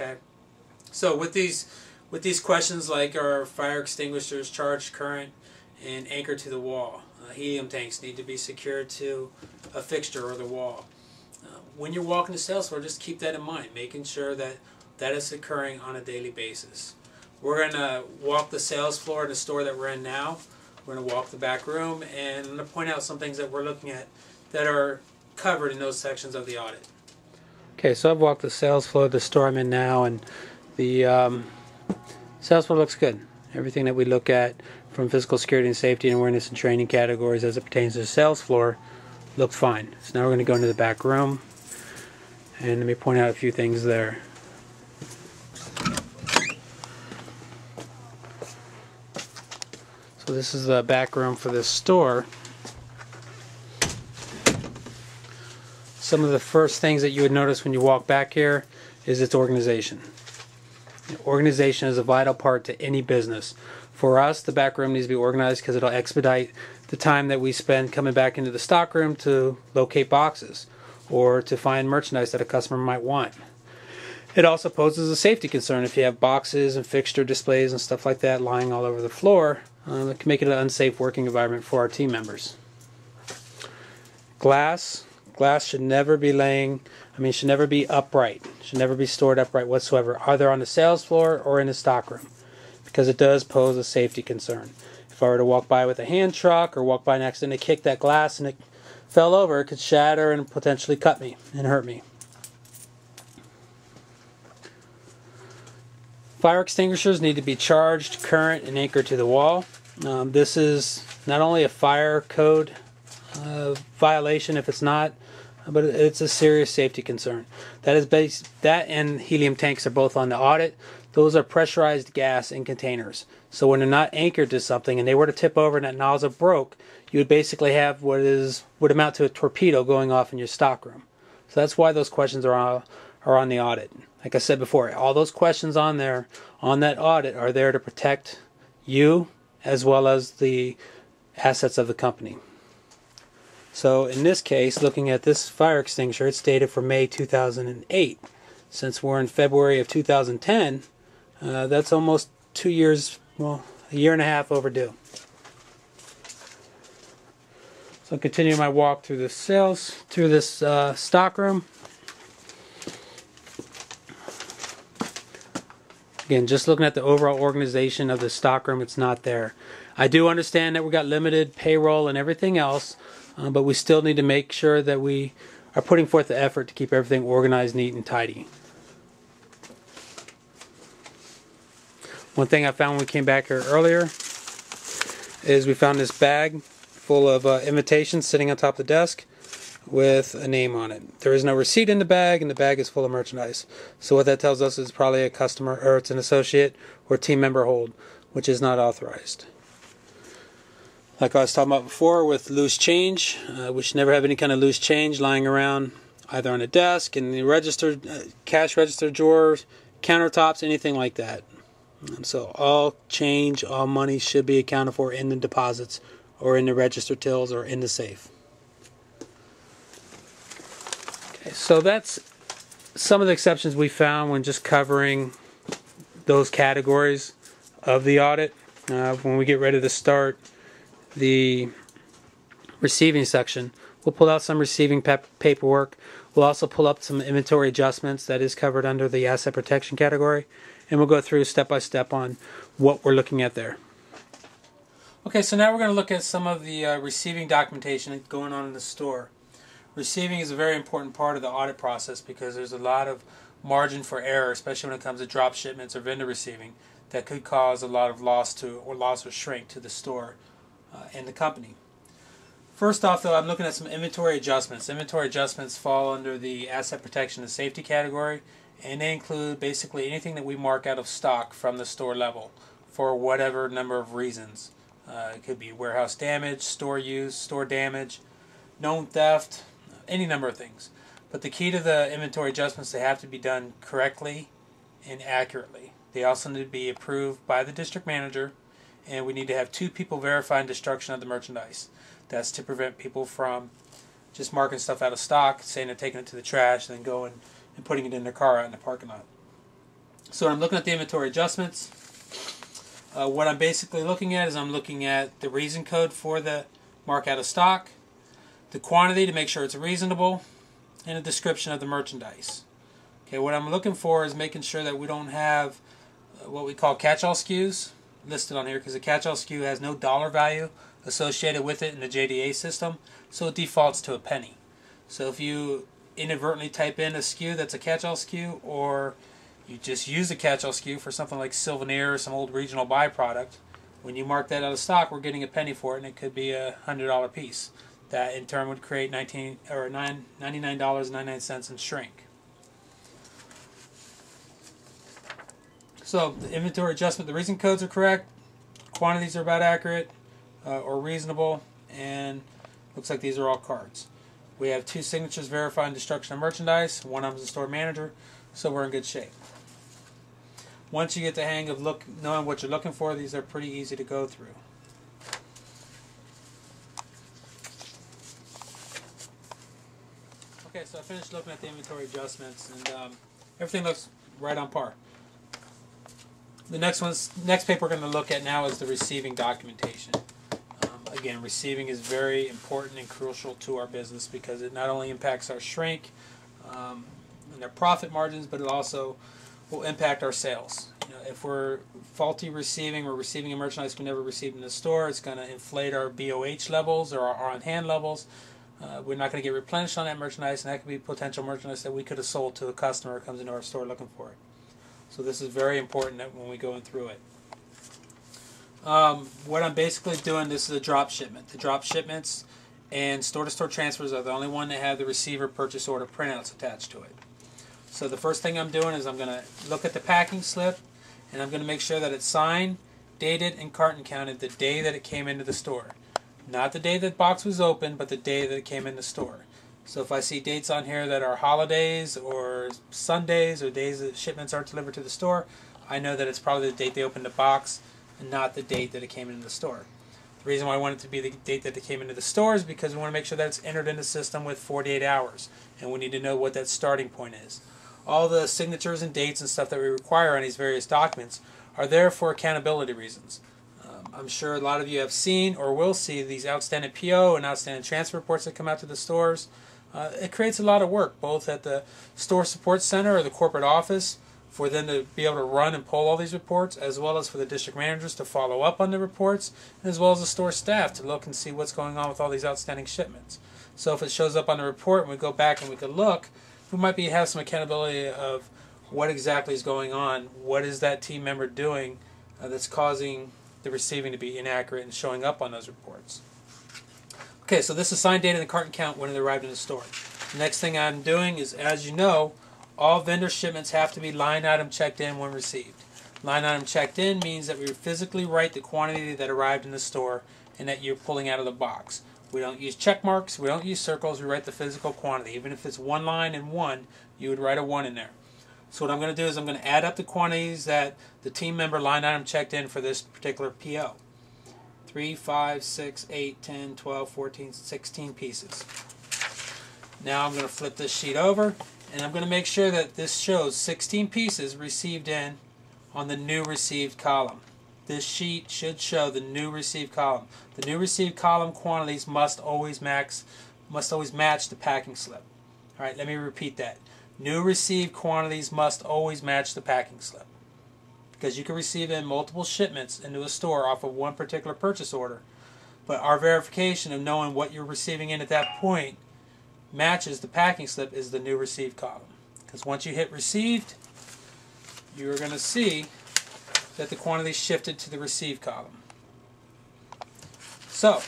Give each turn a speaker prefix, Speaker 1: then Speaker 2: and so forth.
Speaker 1: Okay, so with these questions like, are fire extinguishers charged current and anchored to the wall? Helium tanks need to be secured to a fixture or the wall. When you're walking the sales floor, just keep that in mind, making sure that that is occurring on a daily basis. We're going to walk the sales floor in the store that we're in now. We're going to walk the back room, and I'm going to point out some things that we're looking at that are covered in those sections of the audit. Okay, so I've walked the sales floor of the store I'm in now, and the sales floor looks good. Everything that we look at from physical security and safety and awareness and training categories as it pertains to the sales floor looks fine. So now we're going to go into the back room, and let me point out a few things there. So this is the back room for this store. Some of the first things that you would notice when you walk back here is its organization. Organization is a vital part to any business. For us, the back room needs to be organized because it'll expedite the time that we spend coming back into the stock room to locate boxes or to find merchandise that a customer might want. It also poses a safety concern if you have boxes and fixture displays and stuff like that lying all over the floor. It can make it an unsafe working environment for our team members. Glass should never be should never be upright. Should never be stored upright whatsoever, either on the sales floor or in the stock room, because it does pose a safety concern. If I were to walk by with a hand truck or walk by an accident and kick that glass and it fell over, it could shatter and potentially cut me and hurt me. Fire extinguishers need to be charged, current, and anchored to the wall. This is not only a fire code violation if it's not, but it's a serious safety concern. That and helium tanks are both on the audit. Those are pressurized gas in containers. So when they're not anchored to something and they were to tip over and that nozzle broke, you would basically have what would amount to a torpedo going off in your stockroom. So that's why those questions are on the audit. Like I said before, all those questions on there on that audit are there to protect you as well as the assets of the company. So in this case, looking at this fire extinguisher, it's dated for May 2008. Since we're in February of 2010, that's almost 2 years, well, a year and a half overdue. So I'll continue my walk through this stock room. Again, just looking at the overall organization of the stock room, it's not there. I do understand that we got limited payroll and everything else, but we still need to make sure that we are putting forth the effort to keep everything organized, neat, and tidy. One thing I found when we came back here earlier is we found this bag full of invitations sitting on top of the desk with a name on it. There is no receipt in the bag, and the bag is full of merchandise. So what that tells us is probably a customer, or it's an associate or team member hold, which is not authorized. Like I was talking about before with loose change, we should never have any kind of loose change lying around either on a desk, in the register, cash register drawers, countertops, anything like that. So all change, all money should be accounted for in the deposits or in the register tills or in the safe. Okay, so that's some of the exceptions we found when just covering those categories of the audit. When we get ready to start the receiving section, we'll pull out some receiving paperwork. We'll also pull up some inventory adjustments that is covered under the asset protection category, and we'll go through step by step on what we're looking at there. Okay, so now we're going to look at some of the receiving documentation going on in the store. Receiving is a very important part of the audit process because there's a lot of margin for error, especially when it comes to drop shipments or vendor receiving, that could cause a lot of loss or shrink to the store and the company. First off, though, I'm looking at some inventory adjustments. Inventory adjustments fall under the asset protection and safety category, and they include basically anything that we mark out of stock from the store level for whatever number of reasons. It could be warehouse damage, store use, store damage, known theft, any number of things. But the key to the inventory adjustments, they have to be done correctly and accurately. They also need to be approved by the district manager, and we need to have 2 people verifying destruction of the merchandise. That's to prevent people from just marking stuff out of stock, saying they're taking it to the trash, and then going and putting it in their car out in the parking lot. So when I'm looking at the inventory adjustments, what I'm basically looking at is I'm looking at the reason code for the mark out of stock, the quantity to make sure it's reasonable, and a description of the merchandise. Okay, what I'm looking for is making sure that we don't have what we call catch-all SKUs listed on here, because a catch-all SKU has no dollar value associated with it in the JDA system, so it defaults to a penny. So if you inadvertently type in a SKU that's a catch-all SKU, or you just use a catch-all SKU for something like souvenir or some old regional byproduct, when you mark that out of stock, we're getting a penny for it, and it could be a $100 piece. That in turn would create $99.99 in shrink. So the inventory adjustment, the reason codes are correct, quantities are about accurate or reasonable, and looks like these are all cards. We have 2 signatures verifying destruction of merchandise. One of them is the store manager, so we're in good shape. Once you get the hang of knowing what you're looking for, these are pretty easy to go through. Okay, so I finished looking at the inventory adjustments, and everything looks right on par. The next paper we're going to look at now is the receiving documentation. Again, receiving is very important and crucial to our business because it not only impacts our shrink and our profit margins, but it also will impact our sales. You know, if we're faulty receiving or receiving a merchandise we never received in the store, it's going to inflate our BOH levels or our on-hand levels. We're not going to get replenished on that merchandise, and that could be potential merchandise that we could have sold to a customer who comes into our store looking for it. So this is very important when we go through it. What I'm basically doing, this is a drop shipment. The drop shipments and store-to-store transfers are the only one that have the receiver purchase order printouts attached to it. So the first thing I'm doing is I'm going to look at the packing slip, and I'm going to make sure that it's signed, dated, and carton counted the day that it came into the store. Not the day that the box was opened, but the day that it came in the store. So if I see dates on here that are holidays or Sundays or days that shipments aren't delivered to the store, I know that it's probably the date they opened the box and not the date that it came into the store. The reason why I want it to be the date that it came into the store is because we want to make sure that it's entered in the system with 48 hours, and we need to know what that starting point is. All the signatures and dates and stuff that we require on these various documents are there for accountability reasons. I'm sure a lot of you have seen or will see these outstanding PO and outstanding transfer reports that come out to the stores. It creates a lot of work, both at the store support center or the corporate office, for them to be able to run and pull all these reports, as well as for the district managers to follow up on the reports, as well as the store staff to look and see what's going on with all these outstanding shipments. So if it shows up on the report and we go back and we can look, we might have some accountability of what exactly is going on, what is that team member doing that's causing the receiving to be inaccurate and showing up on those reports. Okay, so this is signed, dated, and carton count when it arrived in the store. The next thing I'm doing is, as you know, all vendor shipments have to be line item checked in when received. Line item checked in means that we physically write the quantity that arrived in the store and that you're pulling out of the box. We don't use check marks, we don't use circles, we write the physical quantity. Even if it's one line and 1, you would write a 1 in there. So what I'm going to do is I'm going to add up the quantities that the team member line item checked in for this particular PO. 3, 5, 6, 8, 10, 12, 14, 16 pieces. Now I'm going to flip this sheet over, and I'm going to make sure that this shows 16 pieces received in on the new received column. This sheet should show the new received column. The new received column quantities must always match the packing slip. All right, let me repeat that. New received quantities must always match the packing slip. Because you can receive in multiple shipments into a store off of one particular purchase order, but our verification of knowing what you're receiving in at that point matches the packing slip is the new received column. Because once you hit received, you're going to see that the quantity shifted to the received column. So